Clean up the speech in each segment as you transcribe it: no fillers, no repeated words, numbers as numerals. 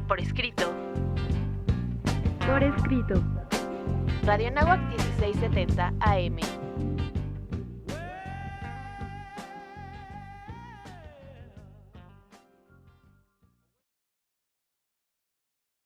por escrito. Por escrito. Radio Anáhuac 1670 AM.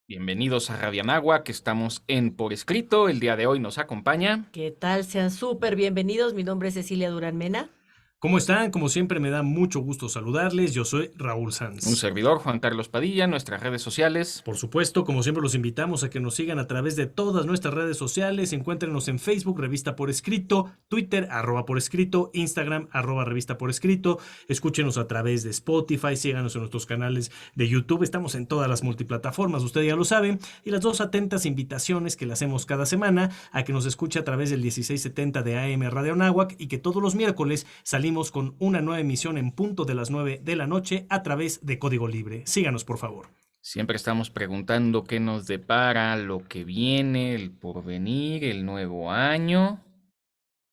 Bienvenidos a Radio Anáhuac, que estamos en Por Escrito. El día de hoy nos acompaña. ¿Qué tal? Sean súper bienvenidos. Mi nombre es Cecilia Durán Mena. ¿Cómo están? Como siempre me da mucho gusto saludarles. Yo soy Raúl Sanz. Un servidor, Juan Carlos Padilla, nuestras redes sociales. Por supuesto, como siempre los invitamos a que nos sigan a través de todas nuestras redes sociales. Encuéntrenos en Facebook, Revista Por Escrito, Twitter, @Por Escrito, Instagram, @Revista Por Escrito. Escúchenos a través de Spotify, síganos en nuestros canales de YouTube. Estamos en todas las multiplataformas, usted ya lo sabe. Y las dos atentas invitaciones que le hacemos cada semana a que nos escuche a través del 1670 de AM Radio Anáhuac y que todos los miércoles salimos con una nueva emisión en punto de las 9 de la noche a través de Código Libre. Síganos, por favor. Siempre estamos preguntando qué nos depara lo que viene, el porvenir, el nuevo año.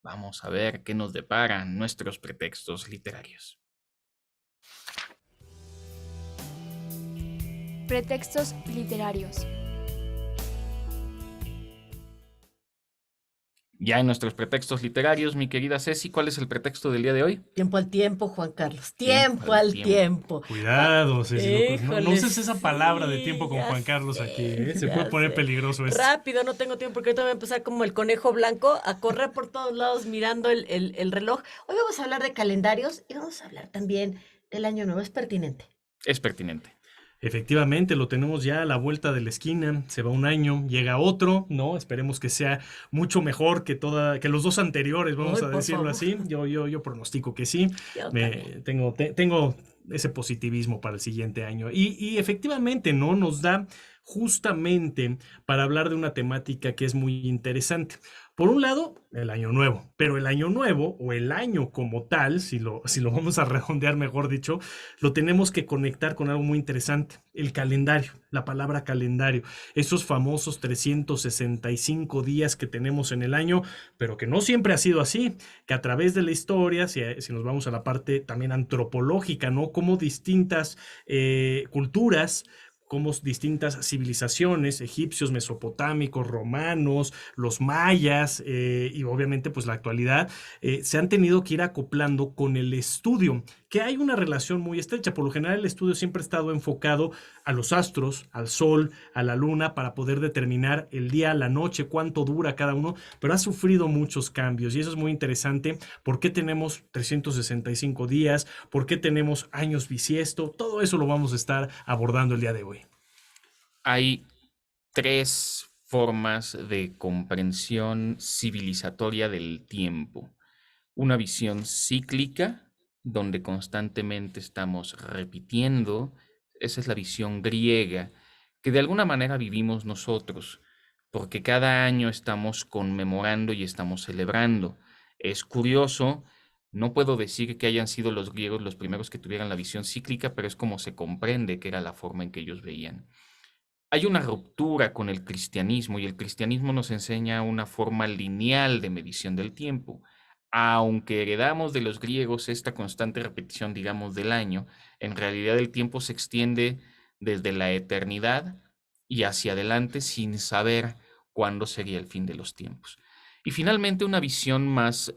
Vamos a ver qué nos deparan nuestros pretextos literarios. Pretextos literarios. Ya en nuestros pretextos literarios, mi querida Ceci, ¿cuál es el pretexto del día de hoy? Tiempo al tiempo, Juan Carlos. Tiempo al tiempo. Cuidado, Ceci, no uses esa palabra de sí, tiempo con ya Juan Carlos sé, aquí, ¿eh? Se ya puede poner sé. peligroso esto. Rápido, no tengo tiempo porque ahorita voy a empezar como el conejo blanco a correr por todos lados mirando el reloj. Hoy vamos a hablar de calendarios y vamos a hablar también del año nuevo. Es pertinente. Es pertinente. Efectivamente, lo tenemos ya a la vuelta de la esquina, se va un año, llega otro, ¿no? Esperemos que sea mucho mejor que los dos anteriores, vamos Ay, a por decirlo favor. así. Yo pronostico que sí. Yo también. Tengo ese positivismo para el siguiente año. Y efectivamente, ¿no? Nos da justamente para hablar de una temática que es muy interesante. Por un lado, el año nuevo, pero el año nuevo o el año como tal, si lo vamos a redondear mejor dicho, lo tenemos que conectar con algo muy interesante, el calendario, la palabra calendario, esos famosos 365 días que tenemos en el año, pero que no siempre ha sido así, que a través de la historia, si nos vamos a la parte también antropológica, ¿no? Como distintas culturas, como distintas civilizaciones, egipcios, mesopotámicos, romanos, los mayas y obviamente pues la actualidad, se han tenido que ir acoplando con el estudio, que hay una relación muy estrecha. Por lo general el estudio siempre ha estado enfocado a los astros, al sol, a la luna, para poder determinar el día, la noche, cuánto dura cada uno, pero ha sufrido muchos cambios y eso es muy interesante. ¿Por qué tenemos 365 días? ¿Por qué tenemos años bisiesto? Todo eso lo vamos a estar abordando el día de hoy. Hay tres formas de comprensión civilizatoria del tiempo. Una visión cíclica, donde constantemente estamos repitiendo. Esa es la visión griega, que de alguna manera vivimos nosotros, porque cada año estamos conmemorando y estamos celebrando. Es curioso, no puedo decir que hayan sido los griegos los primeros que tuvieran la visión cíclica, pero es como se comprende que era la forma en que ellos veían. Hay una ruptura con el cristianismo y el cristianismo nos enseña una forma lineal de medición del tiempo. Aunque heredamos de los griegos esta constante repetición, digamos, del año, en realidad el tiempo se extiende desde la eternidad y hacia adelante sin saber cuándo sería el fin de los tiempos. Y finalmente una visión más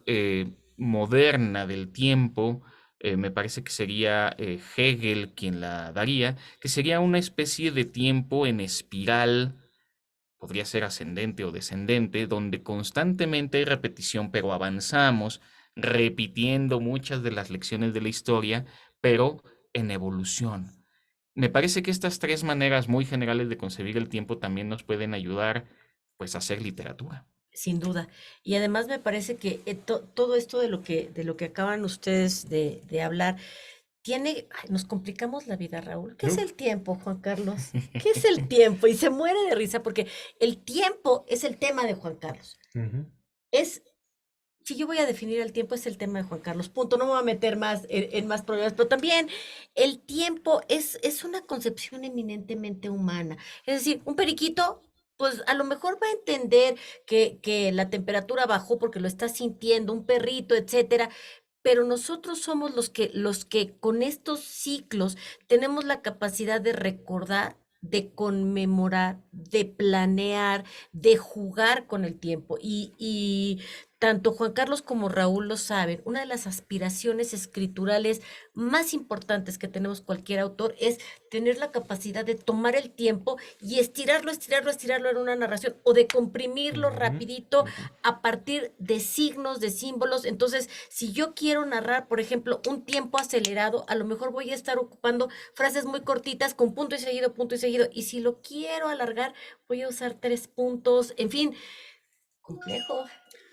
moderna del tiempo, me parece que sería Hegel quien la daría, que sería una especie de tiempo en espiral, podría ser ascendente o descendente, donde constantemente hay repetición, pero avanzamos, repitiendo muchas de las lecciones de la historia, pero en evolución. Me parece que estas tres maneras muy generales de concebir el tiempo también nos pueden ayudar, pues, a hacer literatura. Sin duda. Y además me parece que todo esto de lo que acaban ustedes de hablar, nos complicamos la vida, Raúl. ¿Qué es el tiempo, Juan Carlos? ¿Qué es el tiempo? Y se muere de risa porque el tiempo es el tema de Juan Carlos. Si yo voy a definir el tiempo, es el tema de Juan Carlos, punto. No me voy a meter más en más problemas, pero también el tiempo es una concepción eminentemente humana. Es decir, un periquito, pues a lo mejor va a entender que la temperatura bajó porque lo está sintiendo, un perrito, etcétera. Pero nosotros somos los que con estos ciclos tenemos la capacidad de recordar de conmemorar, de planear, de jugar con el tiempo. Y tanto Juan Carlos como Raúl lo saben, una de las aspiraciones escriturales más importantes que tenemos cualquier autor es tener la capacidad de tomar el tiempo y estirarlo en una narración o de comprimirlo rapidito a partir de signos, de símbolos. Entonces, si yo quiero narrar, por ejemplo, un tiempo acelerado, a lo mejor voy a estar ocupando frases muy cortitas con punto y seguido, punto y seguido. Y si lo quiero alargar, voy a usar 3 puntos. En fin, complejo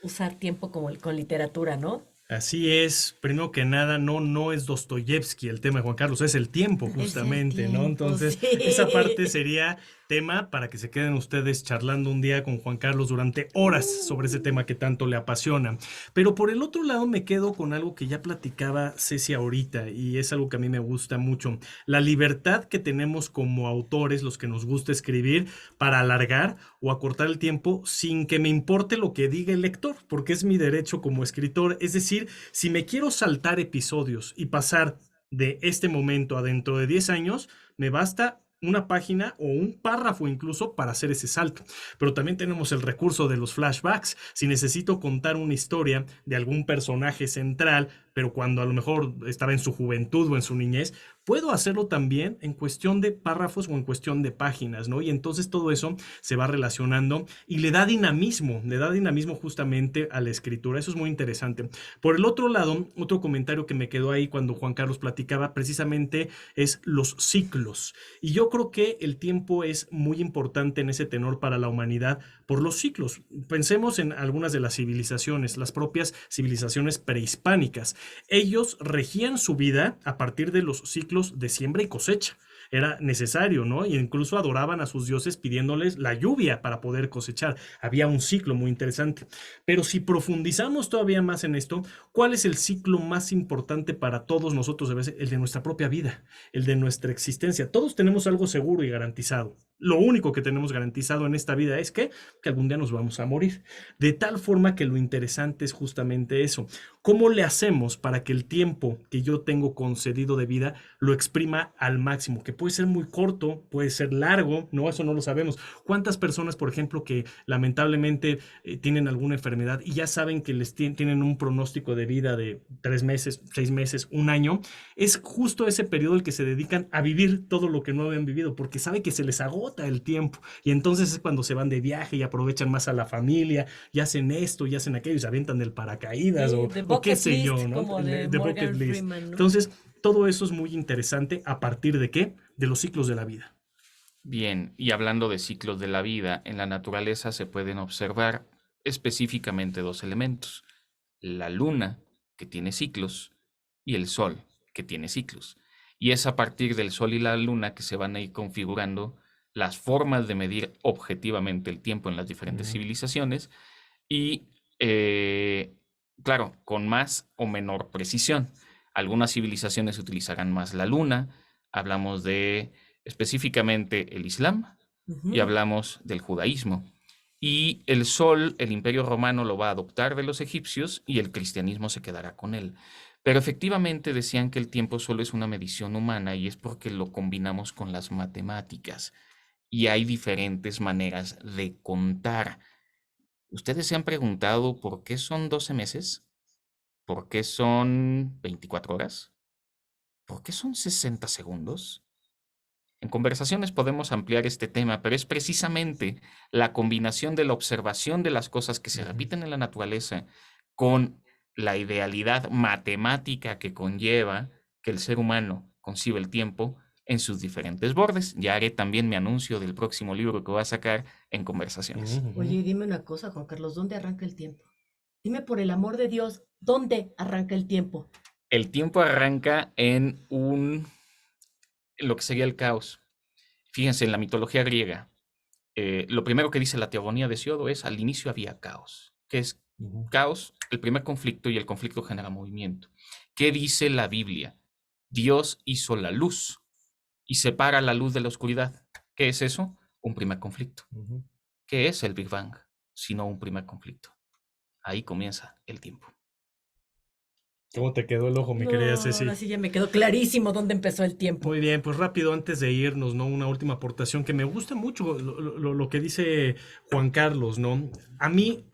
usar tiempo como con literatura, ¿no? Así es, primero que nada, no es Dostoyevsky el tema de Juan Carlos, es el tiempo Es el justamente, ¿no? tiempo, Entonces, sí. esa parte sería tema para que se queden ustedes charlando un día con Juan Carlos durante horas sobre ese tema que tanto le apasiona. Pero por el otro lado me quedo con algo que ya platicaba Ceci ahorita y es algo que a mí me gusta mucho, la libertad que tenemos como autores, los que nos gusta escribir, para alargar o acortar el tiempo sin que me importe lo que diga el lector, porque es mi derecho como escritor. Es decir, si me quiero saltar episodios y pasar de este momento a dentro de 10 años, me basta una página o un párrafo incluso para hacer ese salto. Pero también tenemos el recurso de los flashbacks. Si necesito contar una historia de algún personaje central, pero cuando a lo mejor estaba en su juventud o en su niñez, puedo hacerlo también en cuestión de párrafos o en cuestión de páginas, ¿no? Y entonces todo eso se va relacionando y le da dinamismo justamente a la escritura. Eso es muy interesante. Por el otro lado, otro comentario que me quedó ahí cuando Juan Carlos platicaba precisamente es los ciclos. Y yo creo que el tiempo es muy importante en ese tenor para la humanidad por los ciclos. Pensemos en algunas de las civilizaciones, las propias civilizaciones prehispánicas. Ellos regían su vida a partir de los ciclos de siembra y cosecha. Era necesario, ¿no? Y incluso adoraban a sus dioses pidiéndoles la lluvia para poder cosechar. Había un ciclo muy interesante. Pero si profundizamos todavía más en esto, ¿cuál es el ciclo más importante para todos nosotros? Debe ser el de nuestra propia vida, el de nuestra existencia. Todos tenemos algo seguro y garantizado. Lo único que tenemos garantizado en esta vida es que algún día nos vamos a morir. De tal forma que lo interesante es justamente eso. ¿Cómo le hacemos para que el tiempo que yo tengo concedido de vida lo exprima al máximo? Que puede ser muy corto, puede ser largo, no, eso no lo sabemos. ¿Cuántas personas, por ejemplo, que lamentablemente tienen alguna enfermedad y ya saben que tienen un pronóstico de vida de 3 meses, 6 meses, un año? Es justo ese periodo el que se dedican a vivir todo lo que no habían vivido, porque sabe que se les agota el tiempo. Y entonces es cuando se van de viaje y aprovechan más a la familia, y hacen esto, y hacen aquello, y se avientan del paracaídas, o qué sé yo, ¿no? Como de bucket Morgan list. Freeman, ¿no? Entonces, todo eso es muy interesante a partir de ¿qué? De los ciclos de la vida. Bien, y hablando de ciclos de la vida, en la naturaleza se pueden observar específicamente 2 elementos: la luna, que tiene ciclos, y el sol, que tiene ciclos. Y es a partir del sol y la luna que se van a ir configurando las formas de medir objetivamente el tiempo en las diferentes civilizaciones y, claro, con más o menor precisión. Algunas civilizaciones utilizarán más la luna, hablamos de específicamente el Islam y hablamos del judaísmo. Y el sol, el Imperio Romano lo va a adoptar de los egipcios y el cristianismo se quedará con él. Pero efectivamente decían que el tiempo solo es una medición humana y es porque lo combinamos con las matemáticas. Y hay diferentes maneras de contar. ¿Ustedes se han preguntado por qué son 12 meses? ¿Por qué son 24 horas? ¿Por qué son 60 segundos? En conversaciones podemos ampliar este tema, pero es precisamente la combinación de la observación de las cosas que se repiten en la naturaleza con la idealidad matemática que conlleva que el ser humano concibe el tiempo en sus diferentes bordes. Ya haré también mi anuncio del próximo libro que voy a sacar en conversaciones. Oye, dime una cosa, Juan Carlos, ¿dónde arranca el tiempo? Dime por el amor de Dios, ¿dónde arranca el tiempo? El tiempo arranca en lo que sería el caos. Fíjense, en la mitología griega, lo primero que dice la Teogonía de Hesiodo es: al inicio había caos. ¿Qué es caos? El primer conflicto, y el conflicto genera movimiento. ¿Qué dice la Biblia? Dios hizo la luz y separa la luz de la oscuridad. ¿Qué es eso? Un primer conflicto. ¿Qué es el Big Bang? Sino un primer conflicto. Ahí comienza el tiempo. ¿Cómo te quedó el ojo, mi querida No, Ceci? ahora sí ya me quedó clarísimo dónde empezó el tiempo. Muy bien, pues rápido antes de irnos, ¿no? Una última aportación que me gusta mucho lo que dice Juan Carlos, ¿no? A mí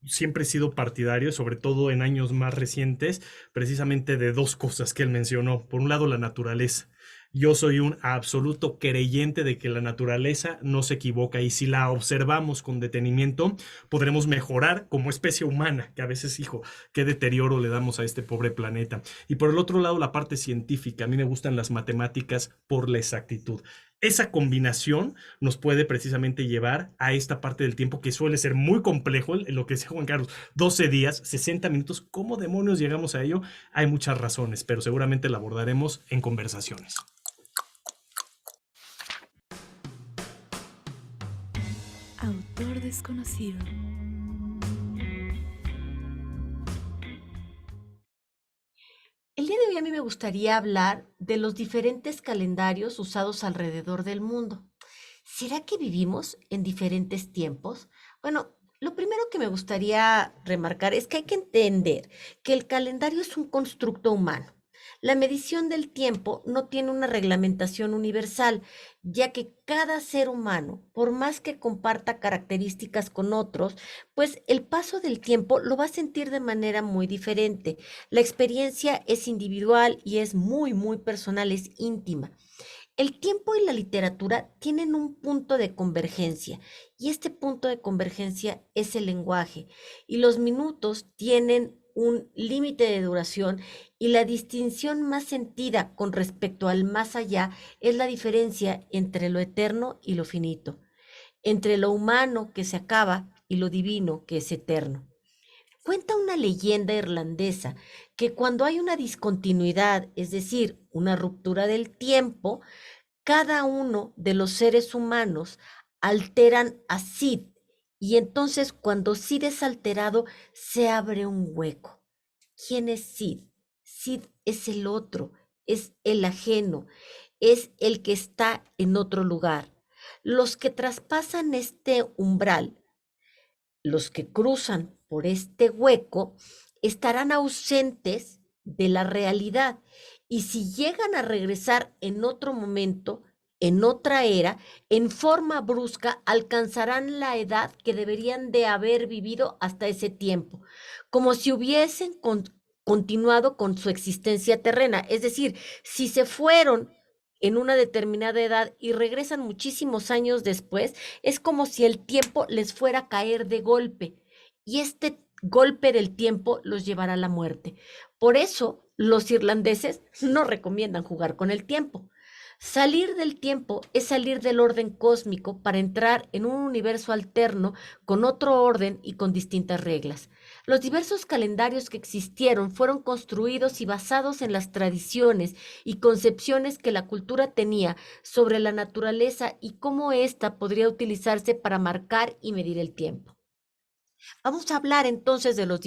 siempre he sido partidario, sobre todo en años más recientes, precisamente de dos cosas que él mencionó. Por un lado, la naturaleza. Yo soy un absoluto creyente de que la naturaleza no se equivoca y si la observamos con detenimiento, podremos mejorar como especie humana, que a veces, hijo, qué deterioro le damos a este pobre planeta. Y por el otro lado, la parte científica. A mí me gustan las matemáticas por la exactitud. Esa combinación nos puede precisamente llevar a esta parte del tiempo que suele ser muy complejo, lo que decía Juan Carlos, 12 días, 60 minutos, ¿cómo demonios llegamos a ello? Hay muchas razones, pero seguramente la abordaremos en conversaciones. Autor desconocido. El día de hoy a mí me gustaría hablar de los diferentes calendarios usados alrededor del mundo. ¿Será que vivimos en diferentes tiempos? Bueno, lo primero que me gustaría remarcar es que hay que entender que el calendario es un constructo humano. La medición del tiempo no tiene una reglamentación universal, ya que cada ser humano, por más que comparta características con otros, pues el paso del tiempo lo va a sentir de manera muy diferente. La experiencia es individual y es muy, muy personal, es íntima. El tiempo y la literatura tienen un punto de convergencia y este punto de convergencia es el lenguaje y los minutos tienen un límite de duración y la distinción más sentida con respecto al más allá es la diferencia entre lo eterno y lo finito, entre lo humano que se acaba y lo divino que es eterno. Cuenta una leyenda irlandesa que cuando hay una discontinuidad, es decir, una ruptura del tiempo, cada uno de los seres humanos alteran a Sid y entonces cuando Sid es alterado se abre un hueco. ¿Quién es Sid? Sid es el otro, es el ajeno, es el que está en otro lugar. Los que traspasan este umbral, los que cruzan por este hueco, estarán ausentes de la realidad. Y si llegan a regresar en otro momento, en otra era, en forma brusca, alcanzarán la edad que deberían de haber vivido hasta ese tiempo, como si hubiesen continuado con su existencia terrena. Es decir, si se fueron en una determinada edad y regresan muchísimos años después, es como si el tiempo les fuera a caer de golpe y este golpe del tiempo los llevará a la muerte. Por eso los irlandeses no recomiendan jugar con el tiempo. Salir del tiempo es salir del orden cósmico para entrar en un universo alterno con otro orden y con distintas reglas. Los diversos calendarios que existieron fueron construidos y basados en las tradiciones y concepciones que la cultura tenía sobre la naturaleza y cómo ésta podría utilizarse para marcar y medir el tiempo. Vamos a hablar entonces de las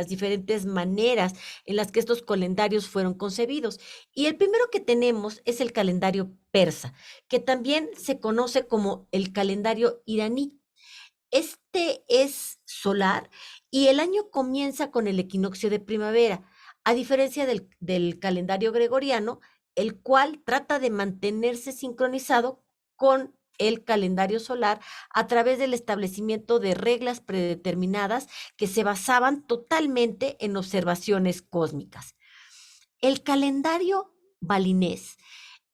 diferentes maneras en las que estos calendarios fueron concebidos. Y el primero que tenemos es el calendario persa, que también se conoce como el calendario iraní. Este es solar y el año comienza con el equinoccio de primavera, a diferencia del calendario gregoriano, el cual trata de mantenerse sincronizado con el calendario solar a través del establecimiento de reglas predeterminadas que se basaban totalmente en observaciones cósmicas. El calendario balinés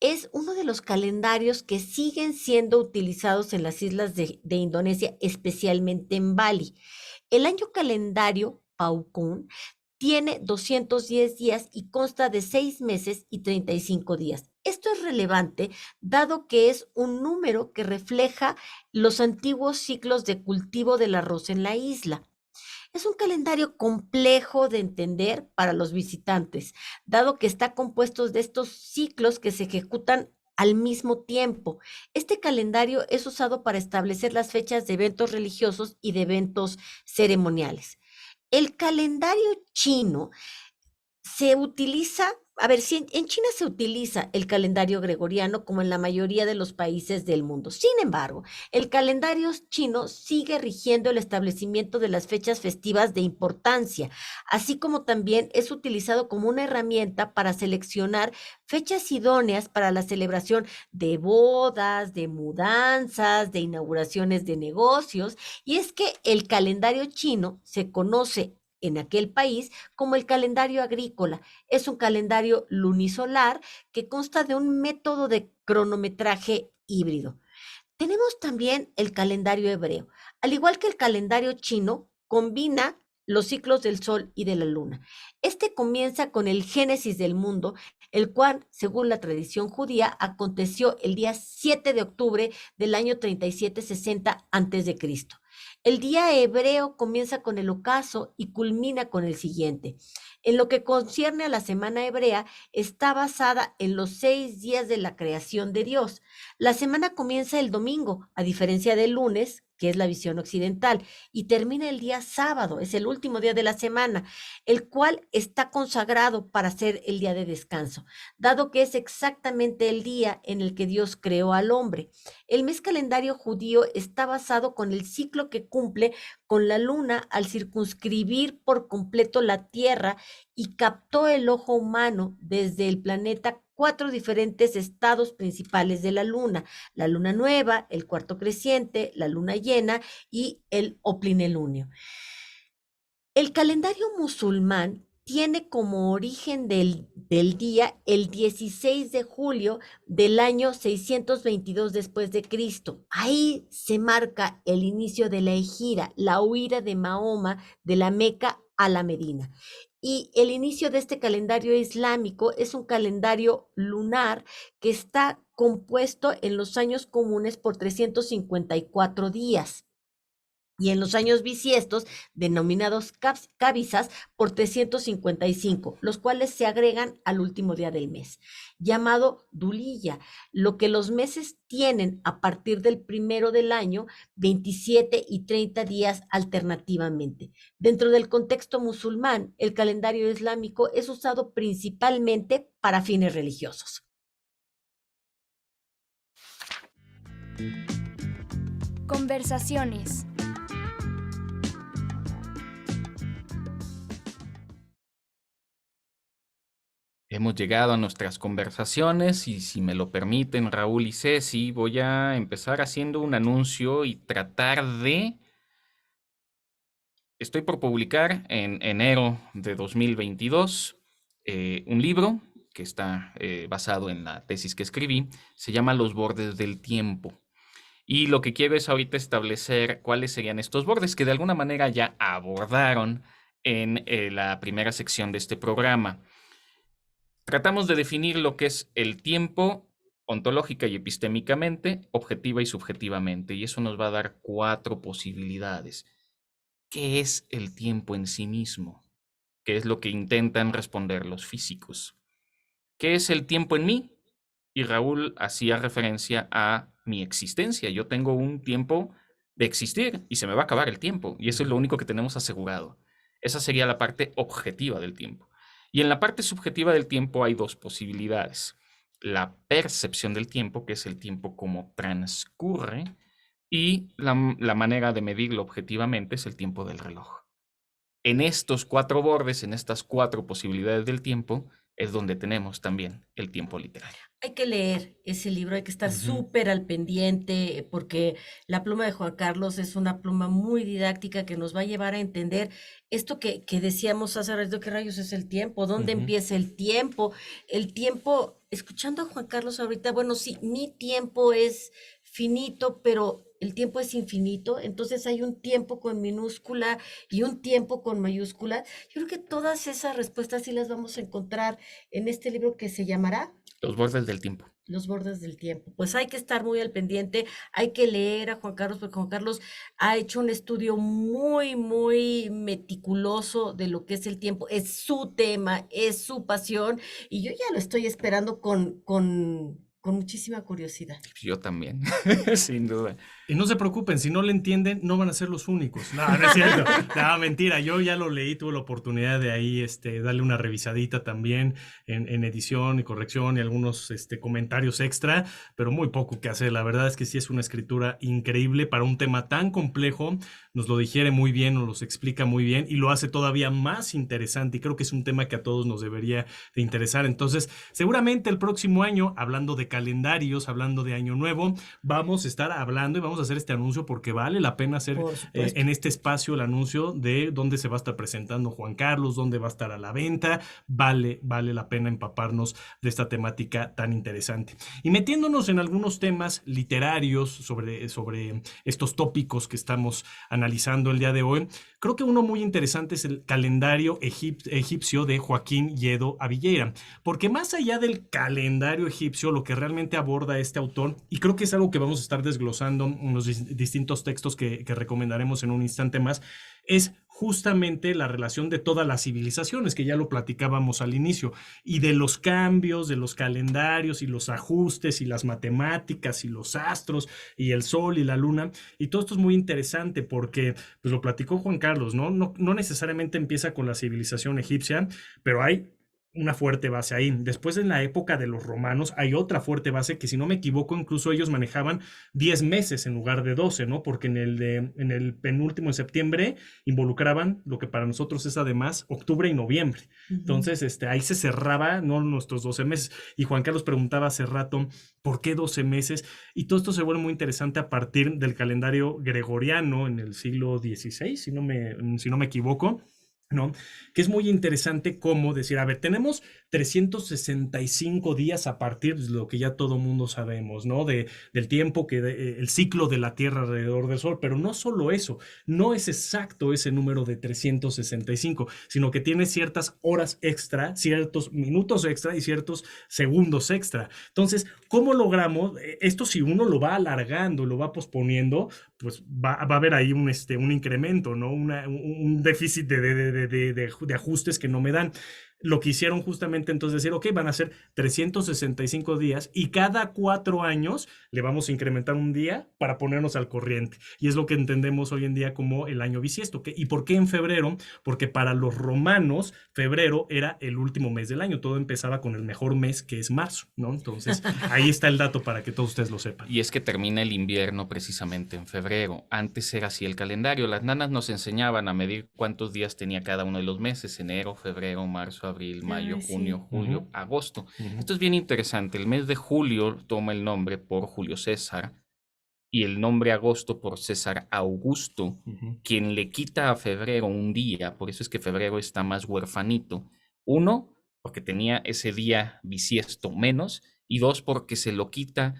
es uno de los calendarios que siguen siendo utilizados en las islas de Indonesia, especialmente en Bali. El año calendario Paukun tiene 210 días y consta de 6 meses y 35 días. Esto es relevante dado que es un número que refleja los antiguos ciclos de cultivo del arroz en la isla. Es un calendario complejo de entender para los visitantes, dado que está compuesto de estos ciclos que se ejecutan al mismo tiempo. Este calendario es usado para establecer las fechas de eventos religiosos y de eventos ceremoniales. El calendario chino se utiliza A ver, si en China se utiliza el calendario gregoriano como en la mayoría de los países del mundo. Sin embargo, el calendario chino sigue rigiendo el establecimiento de las fechas festivas de importancia, así como también es utilizado como una herramienta para seleccionar fechas idóneas para la celebración de bodas, de mudanzas, de inauguraciones de negocios. Y es que el calendario chino se conoce en aquel país como el calendario agrícola. Es un calendario lunisolar que consta de un método de cronometraje híbrido. Tenemos también el calendario hebreo. Al igual que el calendario chino, combina los ciclos del sol y de la luna. Este comienza con el génesis del mundo, el cual, según la tradición judía, aconteció el día 7 de octubre del año 3760 a.C. El día hebreo comienza con el ocaso y culmina con el siguiente. En lo que concierne a la semana hebrea, está basada en los 6 días de la creación de Dios. La semana comienza el domingo, a diferencia del lunes, que es la visión occidental, y termina el día sábado, es el último día de la semana, el cual está consagrado para ser el día de descanso, dado que es exactamente el día en el que Dios creó al hombre. El mes calendario judío está basado con el ciclo que cumple con la luna al circunscribir por completo la tierra y captó el ojo humano desde el planeta 4 diferentes estados principales de la luna nueva, el cuarto creciente, la luna llena y el oplinelunio. El calendario musulmán tiene como origen del día el 16 de julio del año 622 después de Cristo. Ahí se marca el inicio de la hejira, la huida de Mahoma de la Meca a la Medina. Y el inicio de este calendario islámico es un calendario lunar que está compuesto en los años comunes por 354 días y en los años bisiestos, denominados cabizas, por 355, los cuales se agregan al último día del mes, llamado Dulilla, lo que los meses tienen a partir del primero del año, 27 y 30 días alternativamente. Dentro del contexto musulmán, el calendario islámico es usado principalmente para fines religiosos. Conversaciones. Hemos llegado a nuestras conversaciones y si me lo permiten, Raúl y Ceci, voy a empezar haciendo un anuncio y tratar de... Estoy por publicar en enero de 2022 un libro que está basado en la tesis que escribí. Se llama Los bordes del tiempo. Y lo que quiero es ahorita establecer cuáles serían estos bordes que de alguna manera ya abordaron en la primera sección de este programa. Tratamos de definir lo que es el tiempo ontológica y epistémicamente, objetiva y subjetivamente, y eso nos va a dar 4 posibilidades. ¿Qué es el tiempo en sí mismo? ¿Qué es lo que intentan responder los físicos? ¿Qué es el tiempo en mí? Y Raúl hacía referencia a mi existencia. Yo tengo un tiempo de existir y se me va a acabar el tiempo, y eso es lo único que tenemos asegurado. Esa sería la parte objetiva del tiempo. Y en la parte subjetiva del tiempo hay 2 posibilidades. La percepción del tiempo, que es el tiempo como transcurre, y la manera de medirlo objetivamente es el tiempo del reloj. En estos 4 bordes, en estas 4 posibilidades del tiempo, es donde tenemos también el tiempo literario. Hay que leer ese libro, hay que estar súper al pendiente, porque la pluma de Juan Carlos es una pluma muy didáctica que nos va a llevar a entender esto que decíamos hace rato, ¿qué rayos es el tiempo? ¿Dónde empieza el tiempo? El tiempo, escuchando a Juan Carlos ahorita, bueno, sí, mi tiempo es finito, pero el tiempo es infinito, entonces hay un tiempo con minúscula y un tiempo con mayúscula. Yo creo que todas esas respuestas sí las vamos a encontrar en este libro que se llamará Los bordes del tiempo. Los bordes del tiempo. Pues hay que estar muy al pendiente, hay que leer a Juan Carlos, porque Juan Carlos ha hecho un estudio muy, muy meticuloso de lo que es el tiempo. Es su tema, es su pasión, y yo ya lo estoy esperando con con muchísima curiosidad. Yo también, sin duda. Y no se preocupen, si no le entienden, no van a ser los únicos. No, no es cierto. No, mentira. Yo ya lo leí, tuve la oportunidad de ahí darle una revisadita también en edición y corrección y algunos comentarios extra, pero muy poco que hacer. La verdad es que sí es una escritura increíble para un tema tan complejo. Nos lo digiere muy bien, nos los explica muy bien y lo hace todavía más interesante. Y creo que es un tema que a todos nos debería de interesar. Entonces, seguramente el próximo año, hablando de calendarios, hablando de Año Nuevo, vamos a estar hablando y vamos a hacer este anuncio porque vale la pena hacer Por supuesto. en este espacio el anuncio de dónde se va a estar presentando Juan Carlos, dónde va a estar a la venta. Vale la pena empaparnos de esta temática tan interesante. Y metiéndonos en algunos temas literarios sobre estos tópicos que estamos analizando el día de hoy, creo que uno muy interesante es el calendario egipcio de Joaquín Lledó Avillera, porque más allá del calendario egipcio, lo que realmente aborda este autor, y creo que es algo que vamos a estar desglosando en los distintos textos que recomendaremos en un instante más, es justamente la relación de todas las civilizaciones, que ya lo platicábamos al inicio, y de los cambios, de los calendarios y los ajustes y las matemáticas y los astros y el sol y la luna, y todo esto es muy interesante porque pues lo platicó Juan Carlos, ¿no? No necesariamente empieza con la civilización egipcia, pero hay una fuerte base ahí. Después, en la época de los romanos, hay otra fuerte base que, si no me equivoco, incluso ellos manejaban 10 meses en lugar de 12, ¿no? Porque en el penúltimo, en septiembre, involucraban lo que para nosotros es además octubre y noviembre. Entonces, ahí se cerraba, ¿no? Nuestros 12 meses. Y Juan Carlos preguntaba hace rato, ¿por qué 12 meses? Y todo esto se vuelve muy interesante a partir del calendario gregoriano en el siglo XVI, si no me equivoco, ¿no? Que es muy interesante cómo decir, a ver, tenemos 365 días a partir de lo que ya todo mundo sabemos, ¿no? Del tiempo el ciclo de la Tierra alrededor del Sol, pero no solo eso, no es exacto ese número de 365, sino que tiene ciertas horas extra, ciertos minutos extra y ciertos segundos extra. Entonces, ¿cómo logramos esto? Si uno lo va alargando, lo va posponiendo, pues va a haber ahí un incremento, ¿no? Un déficit de ajustes que no me dan. Lo que hicieron justamente entonces decir, ok, van a ser 365 días y cada 4 años le vamos a incrementar un día para ponernos al corriente. Y es lo que entendemos hoy en día como el año bisiesto. ¿Y por qué en febrero? Porque para los romanos, febrero era el último mes del año. Todo empezaba con el mejor mes, que es marzo, ¿no? Entonces, ahí está el dato para que todos ustedes lo sepan. Y es que termina el invierno precisamente en febrero. Antes era así el calendario. Las nanas nos enseñaban a medir cuántos días tenía cada uno de los meses: enero, febrero, marzo, abril, mayo, junio, julio, agosto. Esto es bien interesante. El mes de julio toma el nombre por Julio César y el nombre agosto por César Augusto, quien le quita a febrero un día. Por eso es que febrero está más huerfanito. 1, porque tenía ese día bisiesto menos, y 2, porque se lo quita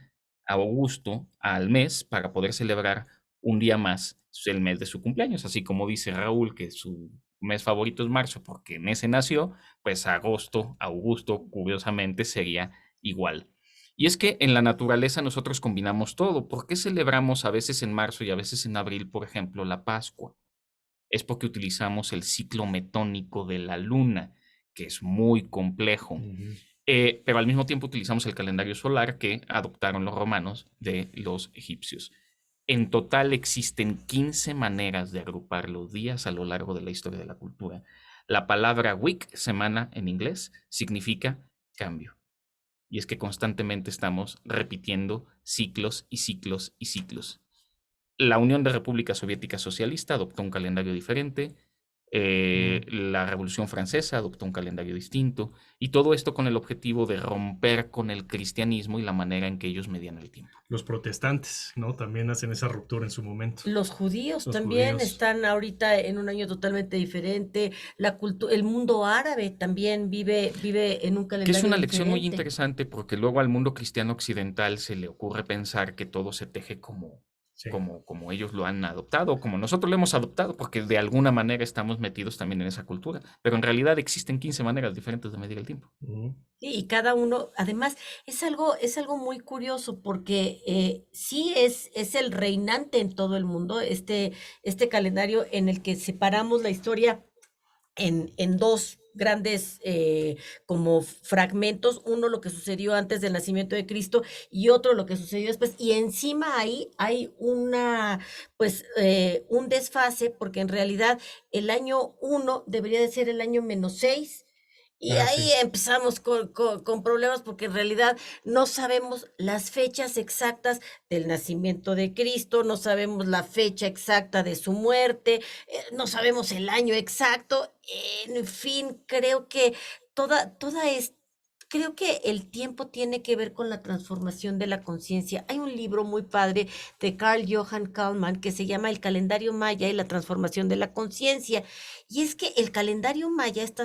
a Augusto al mes para poder celebrar un día más el mes de su cumpleaños. Así como dice Raúl que su mes favorito es marzo porque en ese nació, pues agosto, Augusto, curiosamente sería igual. Y es que en la naturaleza nosotros combinamos todo. ¿Por qué celebramos a veces en marzo y a veces en abril, por ejemplo, la Pascua? Es porque utilizamos el ciclo metónico de la luna, que es muy complejo. Pero al mismo tiempo utilizamos el calendario solar que adoptaron los romanos de los egipcios. En total existen 15 maneras de agrupar los días a lo largo de la historia de la cultura. La palabra week, semana en inglés, significa cambio. Y es que constantemente estamos repitiendo ciclos y ciclos y ciclos. La Unión de Repúblicas Soviéticas Socialista adoptó un calendario diferente. La Revolución Francesa adoptó un calendario distinto, y todo esto con el objetivo de romper con el cristianismo y la manera en que ellos medían el tiempo. Los protestantes, ¿no? También hacen esa ruptura en su momento. Los judíos también están ahorita en un año totalmente diferente. El mundo árabe también vive en un calendario que es una lección muy diferente. interesante, porque luego al mundo cristiano occidental se le ocurre pensar que todo se teje como ellos lo han adoptado, como nosotros lo hemos adoptado, porque de alguna manera estamos metidos también en esa cultura. Pero en realidad existen 15 maneras diferentes de medir el tiempo. Sí, y cada uno, además, es algo muy curioso, porque sí es el reinante en todo el mundo, este calendario en el que separamos la historia en dos grandes como fragmentos, uno lo que sucedió antes del nacimiento de Cristo y otro lo que sucedió después, y encima ahí hay un desfase, porque en realidad el año 1 debería de ser el año -6, y ahí Sí. empezamos con problemas, porque en realidad no sabemos las fechas exactas del nacimiento de Cristo, no sabemos la fecha exacta de su muerte, no sabemos el año exacto, en fin, creo que toda es creo que el tiempo tiene que ver con la transformación de la conciencia. Hay un libro muy padre de Carl Johann Kalman que se llama El calendario maya y la transformación de la conciencia. Y es que el calendario maya está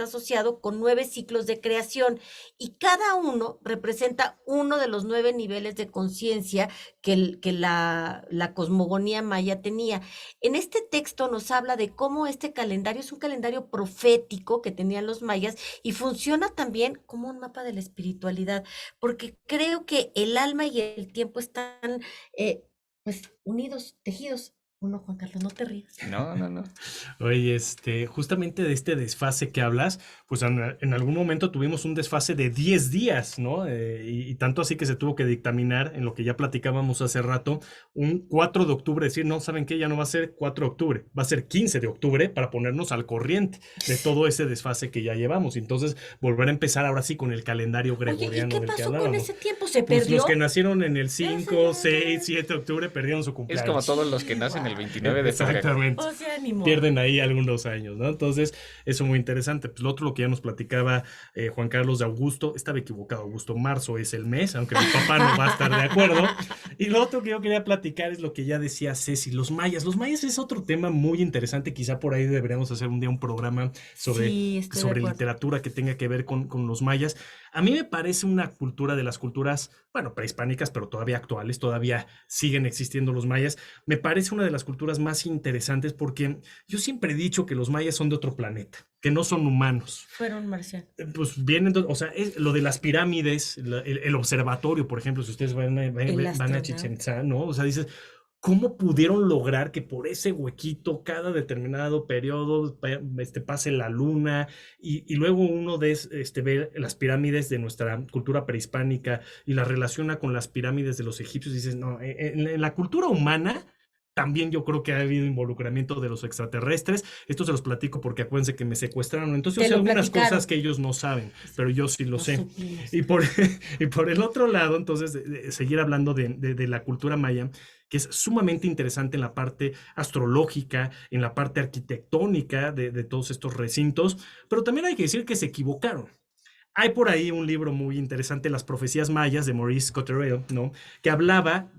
asociado con 9 ciclos de creación, y cada uno representa uno de los 9 niveles de conciencia que la cosmogonía maya tenía. En este texto nos habla de cómo este calendario es un calendario profético que tenían los mayas, y funciona también como un mapa de la espiritualidad, porque creo que el alma y el tiempo están unidos, tejidos. Uno, Juan Carlos, no te rías. No, no, no. Oye, justamente de este desfase que hablas, pues en algún momento tuvimos un desfase de 10 días, ¿no? Y tanto así que se tuvo que dictaminar en lo que ya platicábamos hace rato, un 4 de octubre, decir, no, ¿saben qué? Ya no va a ser 4 de octubre, va a ser 15 de octubre para ponernos al corriente de todo ese desfase que ya llevamos. Entonces, volver a empezar ahora sí con el calendario Oye, ¿y gregoriano qué del que pasó con hablábamos. ese tiempo? ¿Se Pues perdió? los que nacieron en el Ya se 5, ya. 6, 7 de octubre perdieron su Es cumpleaños. como todos los que nacen el 29 de febrero. Exactamente. O sea, ni modo. Pierden ahí algunos años, ¿no? Entonces, eso muy interesante. Pues lo otro, lo que ya nos platicaba Juan Carlos de Augusto, estaba equivocado, Augusto, marzo es el mes, aunque mi papá no va a estar de acuerdo. Y lo otro que yo quería platicar es lo que ya decía Ceci, los mayas. Los mayas es otro tema muy interesante, quizá por ahí deberíamos hacer un día un programa sobre, Sí, estoy de sobre acuerdo. literatura que tenga que ver con los mayas. A mí me parece una cultura de las culturas, bueno, prehispánicas, pero todavía actuales, todavía siguen existiendo los mayas. Me parece una de las culturas más interesantes porque yo siempre he dicho que los mayas son de otro planeta, que no son humanos. Fueron marcianos. Pues vienen, o sea, lo de las pirámides, el observatorio, por ejemplo, si ustedes van a astronauta. Chichén Itzá, ¿no? O sea, dices, ¿cómo pudieron lograr que por ese huequito cada determinado periodo pase la luna y luego uno ve las pirámides de nuestra cultura prehispánica y la relaciona con las pirámides de los egipcios? Y dices, no, en la cultura humana también yo creo que ha habido involucramiento de los extraterrestres. Esto se los platico porque acuérdense que me secuestraron. Entonces yo Te sé lo algunas platicaron. cosas que ellos no saben, pero yo sí lo Lo sé. supimos. Y por el otro lado, entonces, seguir hablando de la cultura maya, que es sumamente interesante en la parte astrológica, en la parte arquitectónica de todos estos recintos, pero también hay que decir que se equivocaron. Hay por ahí un libro muy interesante, Las profecías mayas, de Maurice Cotterell, ¿no? Que hablaba,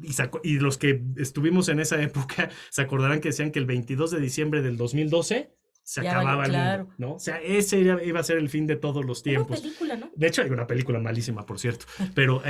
y los que estuvimos en esa época se acordarán que decían que el 22 de diciembre del 2012 se Ya acababa valió, el claro. mundo, ¿no? O sea, ese iba a ser el fin de todos los Hubo tiempos. película, ¿no? De hecho, hay una película malísima, por cierto, pero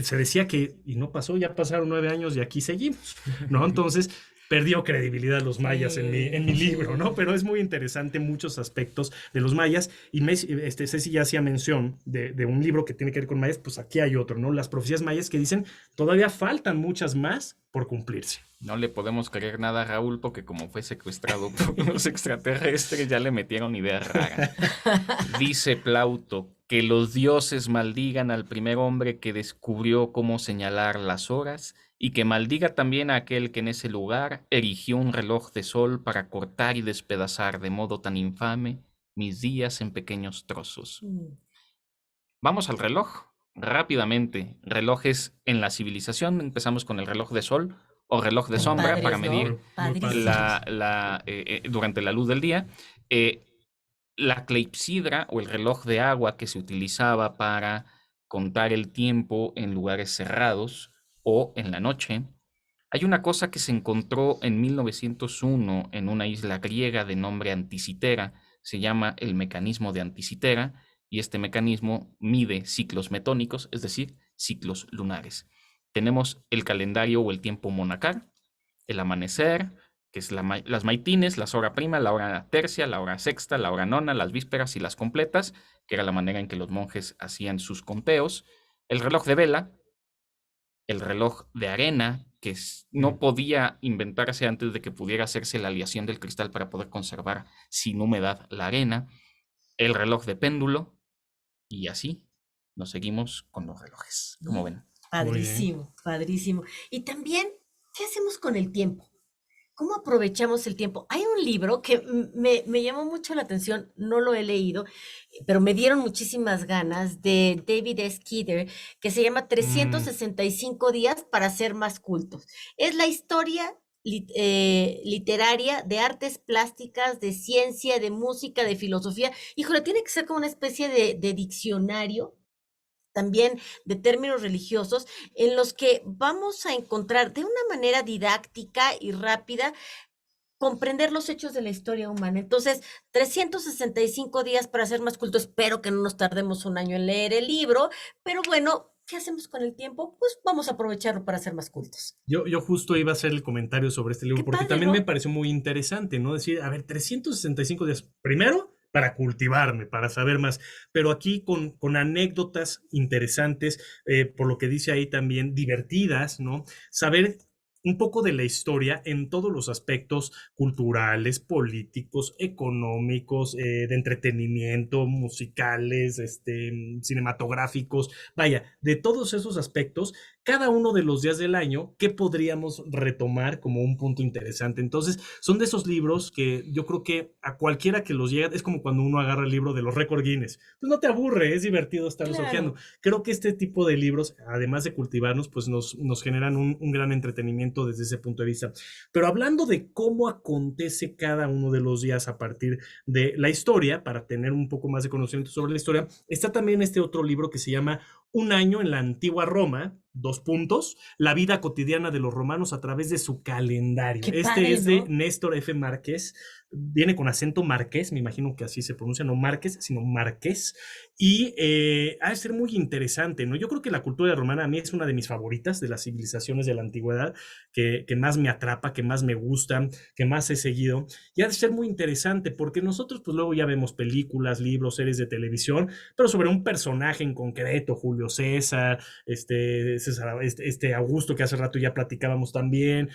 se decía que, y no pasó, ya pasaron 9 años y aquí seguimos, ¿no? Entonces, perdió credibilidad los mayas en mi libro, ¿no? Pero es muy interesante muchos aspectos de los mayas, y Ceci ya hacía mención de un libro que tiene que ver con mayas, pues aquí hay otro, ¿no? Las profecías mayas, que dicen, todavía faltan muchas más por cumplirse. No le podemos creer nada a Raúl porque como fue secuestrado por los extraterrestres ya le metieron ideas raras. Dice Plauto que los dioses maldigan al primer hombre que descubrió cómo señalar las horas y que maldiga también a aquel que en ese lugar erigió un reloj de sol para cortar y despedazar de modo tan infame mis días en pequeños trozos. Vamos al reloj. Rápidamente, relojes en la civilización. Empezamos con el reloj de sol o reloj de sombra Padres, para ¿no? medir Padrísimos. durante la luz del día. La clepsidra o el reloj de agua que se utilizaba para contar el tiempo en lugares cerrados o en la noche. Hay una cosa que se encontró en 1901 en una isla griega de nombre Anticitera. Se llama el mecanismo de Anticitera. Y este mecanismo mide ciclos metónicos, es decir, ciclos lunares. Tenemos el calendario o el tiempo monacal, el amanecer, que es las maitines, las hora prima, la hora tercia, la hora sexta, la hora nona, las vísperas y las completas, que era la manera en que los monjes hacían sus conteos, el reloj de vela, el reloj de arena, que no podía inventarse antes de que pudiera hacerse la aleación del cristal para poder conservar sin humedad la arena, el reloj de péndulo y así nos seguimos con los relojes. ¿Cómo ven? Muy bien. Padrísimo, padrísimo. Y también, ¿qué hacemos con el tiempo? ¿Cómo aprovechamos el tiempo? Hay un libro que me llamó mucho la atención, no lo he leído, pero me dieron muchísimas ganas, de David S. Kidder, que se llama Mm, 365 días para ser más cultos. Es la historia literaria de artes plásticas, de ciencia, de música, de filosofía. Híjole, tiene que ser como una especie de diccionario también de términos religiosos, en los que vamos a encontrar de una manera didáctica y rápida comprender los hechos de la historia humana. Entonces, 365 días para ser más cultos. Espero que no nos tardemos un año en leer el libro, pero bueno, ¿qué hacemos con el tiempo? Pues vamos a aprovecharlo para ser más cultos. Yo justo iba a hacer el comentario sobre este libro, Qué porque padre, también me ¿no? pareció muy interesante, ¿no? Decir, a ver, 365 días. Primero, para cultivarme, para saber más, pero aquí con anécdotas interesantes, por lo que dice ahí también, divertidas, ¿no? Saber un poco de la historia en todos los aspectos culturales, políticos, económicos, de entretenimiento, musicales, cinematográficos, vaya, de todos esos aspectos, cada uno de los días del año, ¿qué podríamos retomar como un punto interesante? Entonces, son de esos libros que yo creo que a cualquiera que los llega, es como cuando uno agarra el libro de los récord Guinness. Pues no te aburre, es divertido estarlos hojeando. Claro. Creo que este tipo de libros, además de cultivarnos, pues nos generan un gran entretenimiento desde ese punto de vista. Pero hablando de cómo acontece cada uno de los días a partir de la historia, para tener un poco más de conocimiento sobre la historia, está también este otro libro que se llama Un año en la antigua Roma, dos puntos, la vida cotidiana de los romanos a través de su calendario. Qué Este padre, es de ¿no? Néstor F. Márquez, viene con acento marqués, me imagino que así se pronuncia, no Márquez, sino Marqués, y ha de ser muy interesante, ¿no? Yo creo que la cultura romana a mí es una de mis favoritas de las civilizaciones de la antigüedad, que más me atrapa, que más me gusta, que más he seguido, y ha de ser muy interesante, porque nosotros pues luego ya vemos películas, libros, series de televisión, pero sobre un personaje en concreto, Julio César, Augusto, que hace rato ya platicábamos también,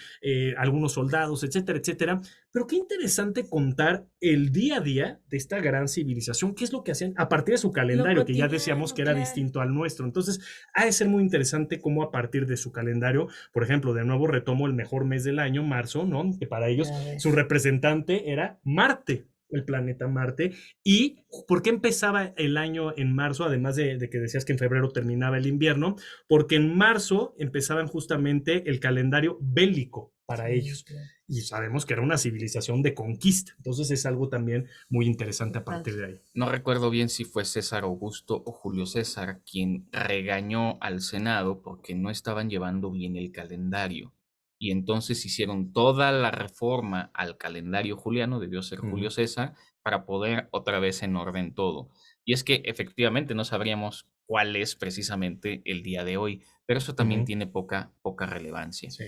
algunos soldados, etcétera, etcétera. Pero qué interesante contar el día a día de esta gran civilización, qué es lo que hacían a partir de su Lo calendario, que ya decíamos cotidiano, que era claro. distinto al nuestro. Entonces, ha de ser muy interesante cómo a partir de su calendario, por ejemplo, de nuevo retomo el mejor mes del año, marzo, ¿no? Que para ellos A ver. su representante era Marte, el planeta Marte. ¿Y por qué empezaba el año en marzo? Además de que decías que en febrero terminaba el invierno, porque en marzo empezaban justamente el calendario bélico para Sí, ellos. claro. Y sabemos que era una civilización de conquista. Entonces es algo también muy interesante Qué a partir padre. de ahí. No recuerdo bien si fue César Augusto o Julio César quien regañó al Senado porque no estaban llevando bien el calendario. Y entonces hicieron toda la reforma al calendario juliano, debió ser Julio César, para poder otra vez en orden todo. Y es que efectivamente no sabríamos cuál es precisamente el día de hoy, pero eso también tiene poca relevancia. Sí.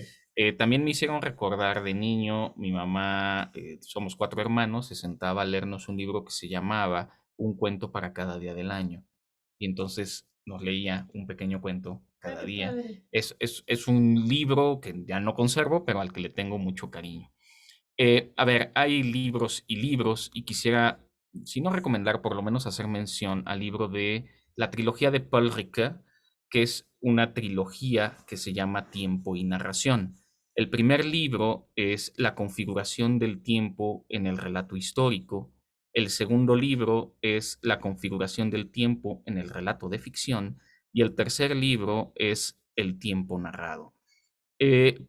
También me hicieron recordar de niño, mi mamá, somos 4 hermanos, se sentaba a leernos un libro que se llamaba Un cuento para cada día del año. Y entonces nos leía un pequeño cuento Ah, cada qué día. padre. Es un libro que ya no conservo, pero al que le tengo mucho cariño. A ver, hay libros y libros, y quisiera, si no recomendar, por lo menos hacer mención al libro de la trilogía de Paul Ricoeur, que es una trilogía que se llama Tiempo y Narración. El primer libro es La configuración del tiempo en el relato histórico. El segundo libro es La configuración del tiempo en el relato de ficción. Y el tercer libro es El tiempo narrado.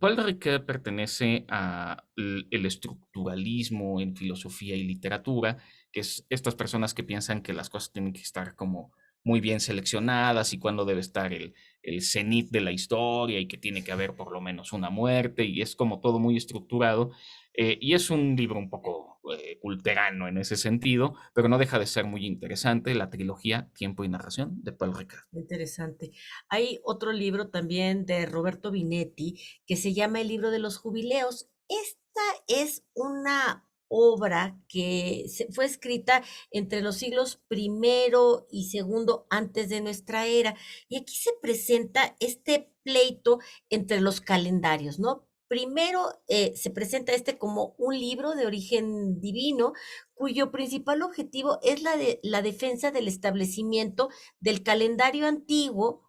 Paul Ricoeur pertenece al el estructuralismo en filosofía y literatura, que es estas personas que piensan que las cosas tienen que estar como muy bien seleccionadas y cuándo debe estar el cenit de la historia y que tiene que haber por lo menos una muerte y es como todo muy estructurado. Y es un libro un poco culterano en ese sentido, pero no deja de ser muy interesante la trilogía Tiempo y Narración de Paul Ricoeur. Interesante. Hay otro libro también de Roberto Binetti que se llama El libro de los jubileos. Esta es una obra que fue escrita entre los siglos primero y segundo antes de nuestra era. Y aquí se presenta este pleito entre los calendarios, ¿no? Primero se presenta como un libro de origen divino, cuyo principal objetivo es la defensa del establecimiento del calendario antiguo,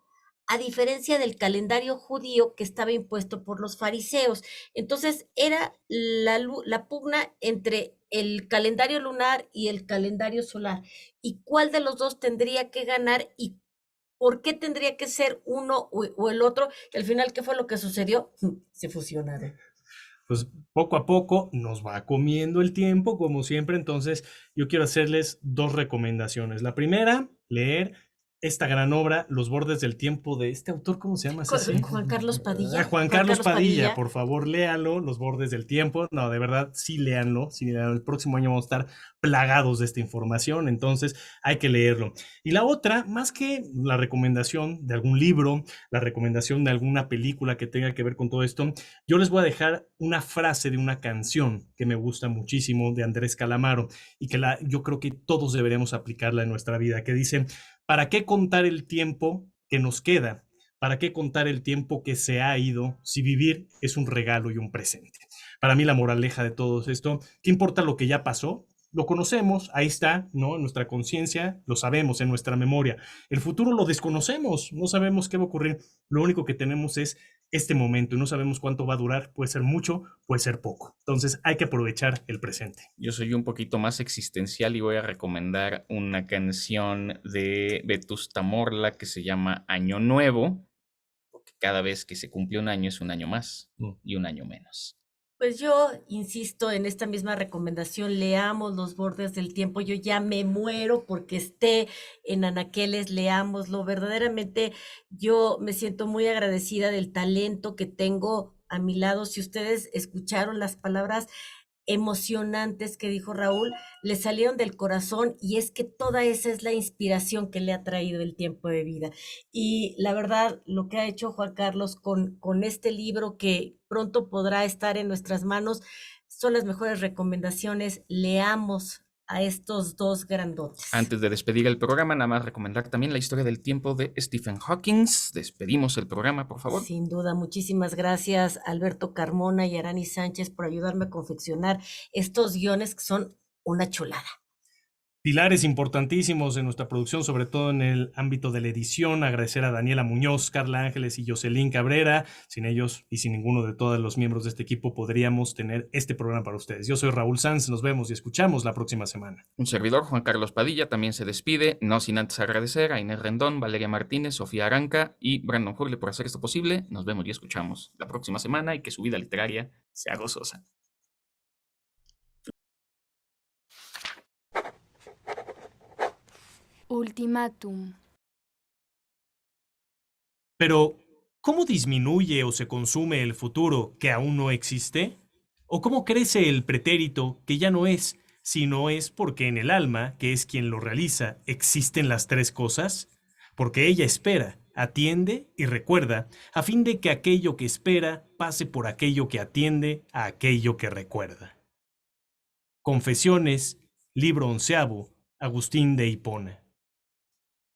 a diferencia del calendario judío que estaba impuesto por los fariseos. Entonces era la pugna entre el calendario lunar y el calendario solar, y cuál de los dos tendría que ganar y por qué tendría que ser uno o el otro. Y al final, ¿qué fue lo que sucedió? Se fusionaron. Pues poco a poco nos va comiendo el tiempo, como siempre. Entonces, yo quiero hacerles dos recomendaciones. La primera, leer esta gran obra, Los bordes del tiempo, de este autor, ¿cómo se llama? Juan Carlos Padilla. Juan Carlos Padilla, por favor, léanlo, Los bordes del tiempo. No, de verdad, sí léanlo. El próximo año vamos a estar plagados de esta información, entonces hay que leerlo. Y la otra, más que la recomendación de algún libro, la recomendación de alguna película que tenga que ver con todo esto, yo les voy a dejar una frase de una canción que me gusta muchísimo, de Andrés Calamaro, y que yo creo que todos deberemos aplicarla en nuestra vida, que dice: ¿para qué contar el tiempo que nos queda? ¿Para qué contar el tiempo que se ha ido si vivir es un regalo y un presente? Para mí la moraleja de todo esto, ¿qué importa lo que ya pasó? Lo conocemos, ahí está, ¿no? En nuestra conciencia, lo sabemos, en nuestra memoria. El futuro lo desconocemos, no sabemos qué va a ocurrir. Lo único que tenemos es este momento y no sabemos cuánto va a durar. Puede ser mucho, puede ser poco. Entonces hay que aprovechar el presente. Yo soy un poquito más existencial y voy a recomendar una canción de Vetusta Morla que se llama Año Nuevo, porque cada vez que se cumple un año es un año más y un año menos. Pues yo insisto en esta misma recomendación: leamos Los bordes del tiempo. Yo ya me muero porque esté en anaqueles, leámoslo. Verdaderamente yo me siento muy agradecida del talento que tengo a mi lado. Si ustedes escucharon las palabras emocionantes que dijo Raúl, le salieron del corazón, y es que toda esa es la inspiración que le ha traído el tiempo de vida. Y la verdad, lo que ha hecho Juan Carlos con este libro, que pronto podrá estar en nuestras manos, son las mejores recomendaciones. Leamos a estos dos grandotes. Antes de despedir el programa, nada más recomendar también La historia del tiempo de Stephen Hawking. Despedimos el programa, por favor. Sin duda, muchísimas gracias Alberto Carmona y Arani Sánchez por ayudarme a confeccionar estos guiones que son una chulada. Pilares importantísimos en nuestra producción, sobre todo en el ámbito de la edición. Agradecer a Daniela Muñoz, Carla Ángeles y Jocelyn Cabrera. Sin ellos y sin ninguno de todos los miembros de este equipo podríamos tener este programa para ustedes. Yo soy Raúl Sanz, nos vemos y escuchamos la próxima semana. Un servidor, Juan Carlos Padilla, también se despide, no sin antes agradecer a Inés Rendón, Valeria Martínez, Sofía Aranca y Brandon Hurley por hacer esto posible. Nos vemos y escuchamos la próxima semana, y que su vida literaria sea gozosa. Ultimátum. Pero, ¿cómo disminuye o se consume el futuro que aún no existe? ¿O cómo crece el pretérito que ya no es, si no es porque en el alma, que es quien lo realiza, existen las tres cosas? Porque ella espera, atiende y recuerda, a fin de que aquello que espera pase por aquello que atiende a aquello que recuerda. Confesiones, libro 11, Agustín de Hipona.